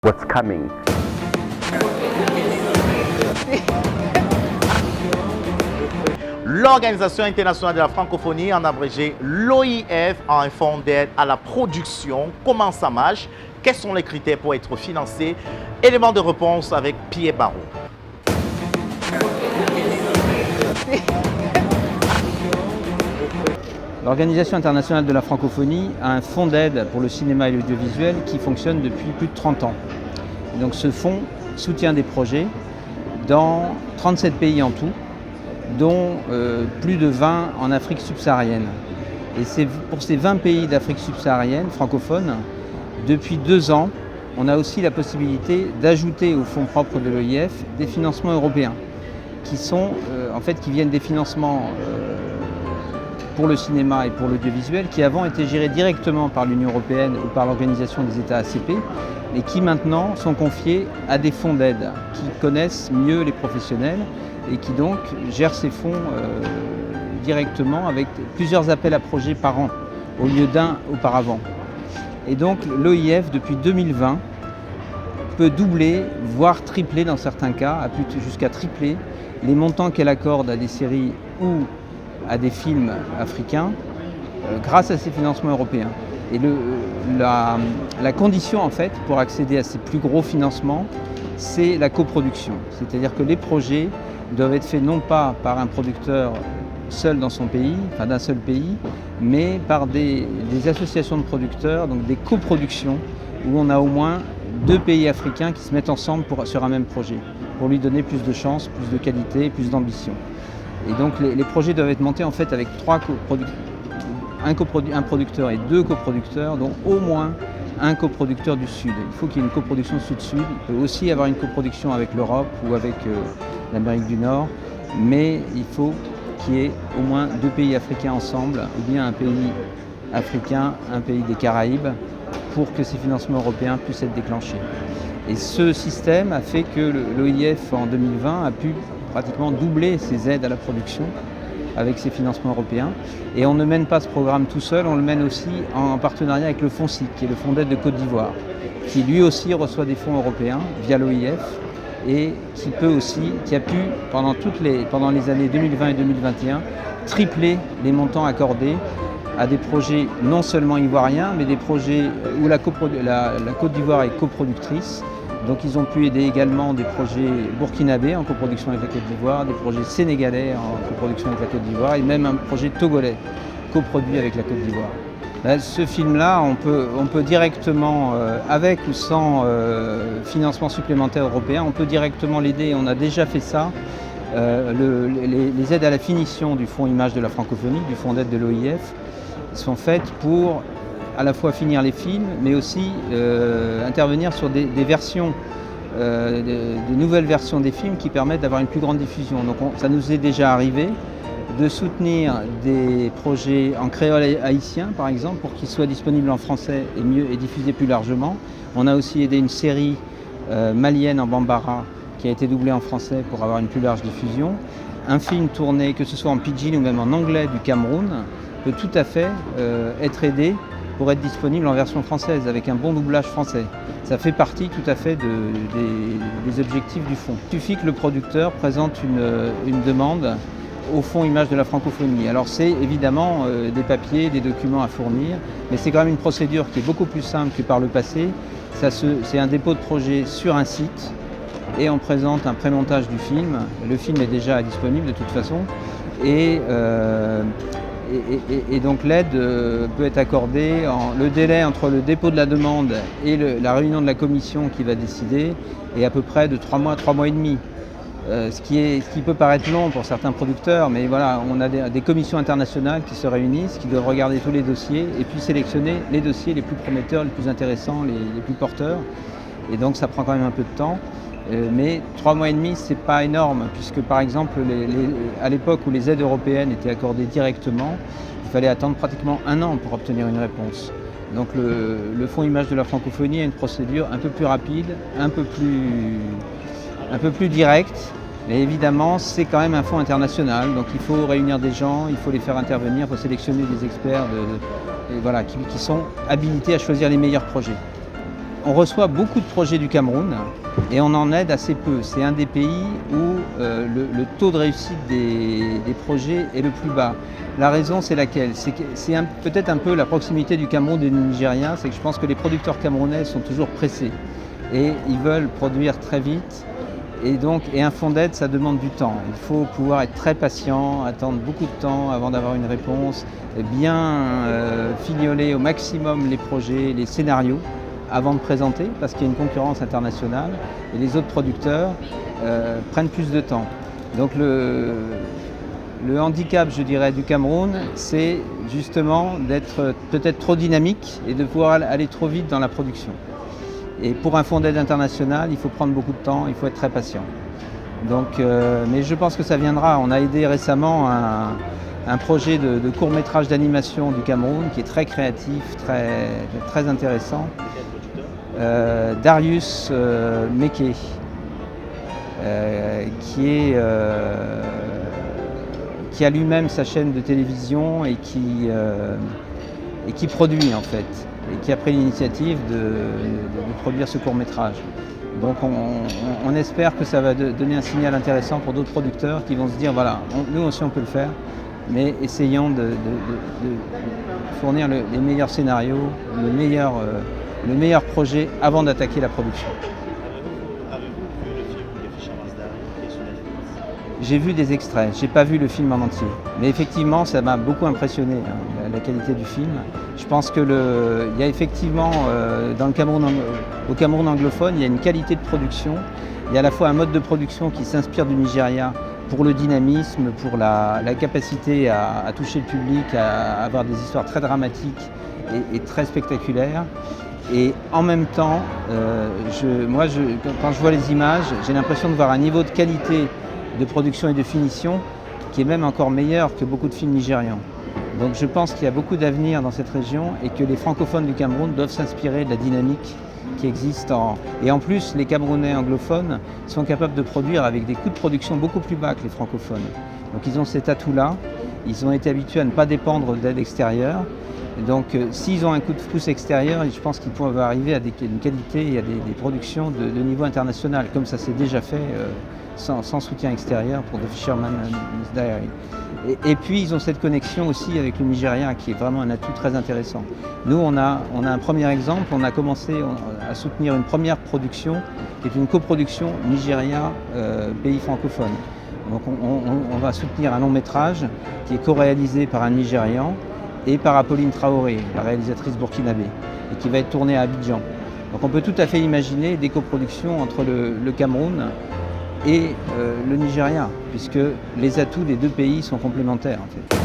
what's coming. L'Organisation internationale de la francophonie, en abrégé l'OIF, a un fonds d'aide à la production. Comment ça marche? Quels sont les critères pour être financé? Éléments de réponse avec Pierre Barrault. L'Organisation internationale de la francophonie a un fonds d'aide pour le cinéma et l'audiovisuel qui fonctionne depuis plus de 30 ans. Donc ce fonds soutient des projets dans 37 pays en tout, dont plus de 20 en Afrique subsaharienne. Et c'est pour ces 20 pays d'Afrique subsaharienne francophones, depuis 2 ans, on a aussi la possibilité d'ajouter au fonds propre de l'OIF des financements européens, qui sont qui viennent des financements pour le cinéma et pour l'audiovisuel, qui avant étaient gérés directement par l'Union européenne ou par l'Organisation des États ACP, et qui maintenant sont confiés à des fonds d'aide qui connaissent mieux les professionnels et qui donc gèrent ces fonds directement avec plusieurs appels à projets par an, au lieu d'un auparavant. Et donc l'OIF, depuis 2020, peut doubler, voire tripler dans certains cas, jusqu'à tripler les montants qu'elle accorde à des séries ou à des films africains grâce à ces financements européens. Et la condition en fait pour accéder à ces plus gros financements, c'est la coproduction. C'est-à-dire que les projets doivent être faits non pas par un producteur seul dans son pays, enfin d'un seul pays, mais par des associations de producteurs, donc des coproductions, où on a au moins 2 pays africains qui se mettent ensemble sur un même projet, pour lui donner plus de chance, plus de qualité, plus d'ambition. Et donc les projets doivent être montés en fait avec un producteur et 2 coproducteurs, dont au moins un coproducteur du Sud. Il faut qu'il y ait une coproduction Sud-Sud. Il peut aussi y avoir une coproduction avec l'Europe ou avec l'Amérique du Nord, mais il faut qu'il y ait au moins 2 pays africains ensemble, ou bien un pays africain, un pays des Caraïbes, pour que ces financements européens puissent être déclenchés. Et ce système a fait que l'OIF en 2020 a pu pratiquement doubler ses aides à la production avec ces financements européens. Et on ne mène pas ce programme tout seul, on le mène aussi en partenariat avec le FONSIC, qui est le Fonds d'aide de Côte d'Ivoire, qui lui aussi reçoit des fonds européens via l'OIF et qui a pu, pendant les années 2020 et 2021, tripler les montants accordés à des projets non seulement ivoiriens, mais des projets où la Côte d'Ivoire est coproductrice. Donc ils ont pu aider également des projets burkinabés en coproduction avec la Côte d'Ivoire, des projets sénégalais en coproduction avec la Côte d'Ivoire et même un projet togolais coproduit avec la Côte d'Ivoire. Là, ce film-là, on peut directement, avec ou sans financement supplémentaire européen, on peut directement l'aider. On a déjà fait ça. Les aides à la finition du Fonds Images de la francophonie, du Fonds d'aide de l'OIF, sont faites pour à la fois finir les films, mais aussi intervenir sur des versions, des nouvelles versions des films qui permettent d'avoir une plus grande diffusion. Donc ça nous est déjà arrivé de soutenir des projets en créole haïtien, par exemple, pour qu'ils soient disponibles en français et diffusés plus largement. On a aussi aidé une série malienne en bambara qui a été doublée en français pour avoir une plus large diffusion. Un film tourné, que ce soit en pidgin ou même en anglais du Cameroun, peut tout à fait être aidé pour être disponible en version française, avec un bon doublage français. Ça fait partie tout à fait des objectifs du fonds. Il suffit que le producteur présente une demande au Fonds Images de la francophonie. Alors c'est évidemment des papiers, des documents à fournir, mais c'est quand même une procédure qui est beaucoup plus simple que par le passé. C'est un dépôt de projet sur un site et on présente un prémontage du film. Le film est déjà disponible de toute façon. Et donc l'aide peut être accordée, le délai entre le dépôt de la demande et la réunion de la commission qui va décider est à peu près de 3 mois, 3 mois et demi. Ce qui peut paraître long pour certains producteurs, mais voilà, on a des commissions internationales qui se réunissent, qui doivent regarder tous les dossiers et puis sélectionner les dossiers les plus prometteurs, les plus intéressants, les plus porteurs. Et donc ça prend quand même un peu de temps. Mais 3 mois et demi, c'est pas énorme, puisque par exemple, à l'époque où les aides européennes étaient accordées directement, il fallait attendre pratiquement 1 an pour obtenir une réponse. Donc le Fonds Images de la francophonie a une procédure un peu plus rapide, un peu plus directe, mais évidemment, c'est quand même un fonds international, donc il faut réunir des gens, il faut les faire intervenir, il faut sélectionner des experts qui sont habilités à choisir les meilleurs projets. On reçoit beaucoup de projets du Cameroun et on en aide assez peu. C'est un des pays où le taux de réussite des projets est le plus bas. La raison, c'est laquelle? C'est peut-être un peu la proximité du Cameroun et du Nigeria, c'est que je pense que les producteurs camerounais sont toujours pressés et ils veulent produire très vite. Et un fonds d'aide, ça demande du temps. Il faut pouvoir être très patient, attendre beaucoup de temps avant d'avoir une réponse, bien fignoler au maximum les projets, les scénarios avant de présenter, parce qu'il y a une concurrence internationale et les autres producteurs prennent plus de temps. Donc le handicap, je dirais, du Cameroun, c'est justement d'être peut-être trop dynamique et de pouvoir aller trop vite dans la production. Et pour un fonds d'aide international, il faut prendre beaucoup de temps, il faut être très patient. Donc, mais je pense que ça viendra. On a aidé récemment un projet de court-métrage d'animation du Cameroun qui est très créatif, très intéressant. Darius Meke, qui a lui-même sa chaîne de télévision et qui produit en fait, et qui a pris l'initiative de produire ce court-métrage. Donc on espère que ça va donner un signal intéressant pour d'autres producteurs qui vont se dire voilà, nous aussi on peut le faire, mais essayons de fournir les meilleurs scénarios, le meilleur projet avant d'attaquer la production. Avez-vous vu le film des Fisherman's Diary qui est sur Netflix? J'ai vu des extraits, j'ai pas vu le film en entier. Mais effectivement, ça m'a beaucoup impressionné, hein, la qualité du film. Je pense que il y a effectivement, au Cameroun anglophone, il y a une qualité de production. Il y a à la fois un mode de production qui s'inspire du Nigeria pour le dynamisme, pour la capacité à toucher le public, à avoir des histoires très dramatiques et très spectaculaires. Et en même temps, quand je vois les images, j'ai l'impression de voir un niveau de qualité de production et de finition qui est même encore meilleur que beaucoup de films nigérians. Donc je pense qu'il y a beaucoup d'avenir dans cette région et que les francophones du Cameroun doivent s'inspirer de la dynamique qui existe. Et en plus, les Camerounais anglophones sont capables de produire avec des coûts de production beaucoup plus bas que les francophones. Donc ils ont cet atout-là, ils ont été habitués à ne pas dépendre d'aide extérieure. Donc s'ils ont un coup de pouce extérieur, je pense qu'ils peuvent arriver à une qualité et à des productions de niveau international, comme ça s'est déjà fait sans soutien extérieur pour The Fisherman's Diary. Et puis ils ont cette connexion aussi avec le Nigeria qui est vraiment un atout très intéressant. Nous on a un premier exemple, on a commencé à soutenir une première production qui est une coproduction Nigeria-pays francophone. Donc on va soutenir un long métrage qui est co-réalisé par un Nigérian et par Apolline Traoré, la réalisatrice burkinabé, et qui va être tournée à Abidjan. Donc on peut tout à fait imaginer des coproductions entre le Cameroun et le Nigeria, puisque les atouts des deux pays sont complémentaires en fait.